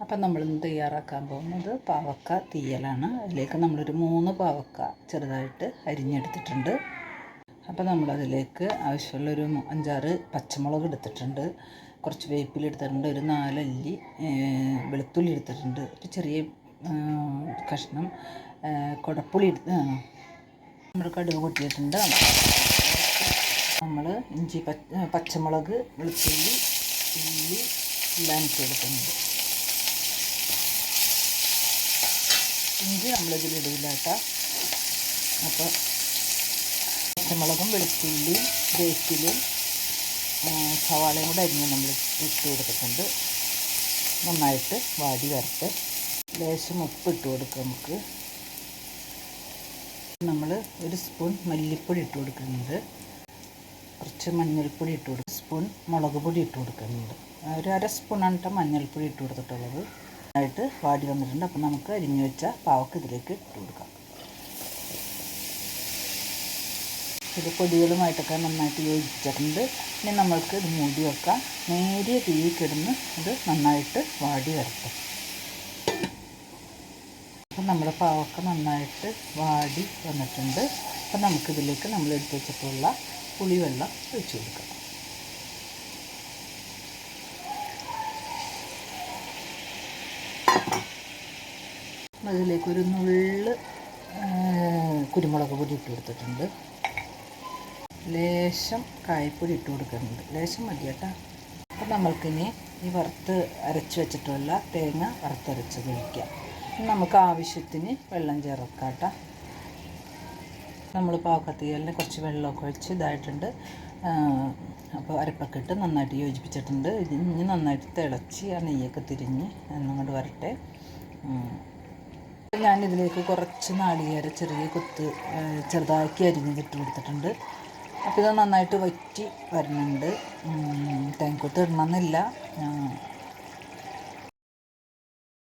അപ്പം നമ്മളിന്ന് തയ്യാറാക്കാൻ പോകുന്നത് പാവക്ക തീയലാണ്. അതിലേക്ക് നമ്മളൊരു 3 പാവക്ക ചെറുതായിട്ട് അരിഞ്ഞെടുത്തിട്ടുണ്ട്. അപ്പോൾ നമ്മളതിലേക്ക് ആവശ്യമുള്ളൊരു 5-6 പച്ചമുളക് എടുത്തിട്ടുണ്ട്, കുറച്ച് വേപ്പില എടുത്തിട്ടുണ്ട്, ഒരു 4 അല്ലി വെളുത്തുള്ളി എടുത്തിട്ടുണ്ട്, ഒരു ചെറിയ കഷ്ണം കുടപ്പുളി നമ്മൾ കടുക് പൊട്ടിയിട്ടുണ്ട്. നമ്മൾ ഇഞ്ചി പച്ചമുളക് വെളുത്തുള്ളി ഉള്ളി എല്ലാം ഇട്ട് കൊടുക്കുന്നുണ്ട്. ഇഞ്ചി നമ്മളിതിലിടില്ല കേട്ടോ. അപ്പോൾ പച്ചമുളകും വെളുത്തുള്ളിയും വേപ്പിലും സവാളയും കൂടെ അരിഞ്ഞ് നമ്മൾ ഇട്ട് കൊടുത്തിട്ടുണ്ട്. നന്നായിട്ട് വാടി വരട്ടെ. ലേശം ഉപ്പ് ഇട്ട് കൊടുക്കുക. നമുക്ക് നമ്മൾ ഒരു സ്പൂൺ മല്ലിപ്പൊടി ഇട്ട് കൊടുക്കുന്നുണ്ട്, കുറച്ച് മഞ്ഞൾപ്പൊടി ഇട്ട് കൊടുക്കും, സ്പൂൺ മുളക് പൊടി ഇട്ട് കൊടുക്കുന്നുണ്ട്, ഒരു 1/2 സ്പൂണാണ് കേട്ടോ മഞ്ഞൾപ്പൊടി ഇട്ട് കൊടുത്തിട്ടുള്ളത്. നന്നായിട്ട് വാടി വന്നിട്ടുണ്ട്. അപ്പം നമുക്ക് അരിഞ്ഞു വെച്ച പാവക്ക ഇതിലേക്ക് ഇട്ട് കൊടുക്കാം. ഇത് പൊടികളുമായിട്ടൊക്കെ നന്നായിട്ട് യോജിച്ചിട്ടുണ്ട്. ഇനി നമ്മൾക്ക് ഇത് മൂടി വെക്കാം. നേരിയ തീ കിടന്ന് ഇത് നന്നായിട്ട് വാടി വരട്ടെ. അപ്പം നമ്മുടെ പാവക്ക നന്നായിട്ട് വാടി വന്നിട്ടുണ്ട്. അപ്പം നമുക്കിതിലേക്ക് നമ്മൾ എടുത്ത് വെച്ചിട്ടുള്ള പുളിവെള്ളം ഒഴിച്ച് കൊടുക്കാം. അതിലേക്ക് ഒരു നുള്ള് കുരുമുളക് പൊടി ഇട്ട് കൊടുത്തിട്ടുണ്ട്, ലേശം കായപ്പൊടി ഇട്ട് കൊടുക്കുന്നുണ്ട്, ലേശം മതി കേട്ടോ. അപ്പം നമ്മൾക്കിനി ഈ വറുത്ത് അരച്ച് വെച്ചിട്ടുള്ള തേങ്ങ വറുത്തരച്ചത് ഒഴിക്കാം. നമുക്ക് ആവശ്യത്തിന് വെള്ളം ചേർക്കാം കേട്ടോ. നമ്മൾ പാവക്കത്തീയലിന് കുറച്ച് വെള്ളമൊക്കെ ഒഴിച്ച് ഇതായിട്ടുണ്ട്. അപ്പോൾ അരപ്പൊക്കെ ഇട്ട് നന്നായിട്ട് യോജിപ്പിച്ചിട്ടുണ്ട്. ഇനി നന്നായിട്ട് തിളച്ച് ആ നെയ്യൊക്കെ തിരിഞ്ഞ് അങ്ങോട്ട് വരട്ടെ. ഞാനിതിലേക്ക് കുറച്ച് നാളികേരം ചെറിയ കുത്ത് ചെറുതാക്കി അരിഞ്ഞിട്ട് കൊടുത്തിട്ടുണ്ട്. അപ്പോൾ ഇത് നന്നായിട്ട് വറ്റി വരുന്നുണ്ട്. തേങ്ങക്കൊത്ത് ഇടണമെന്നില്ല,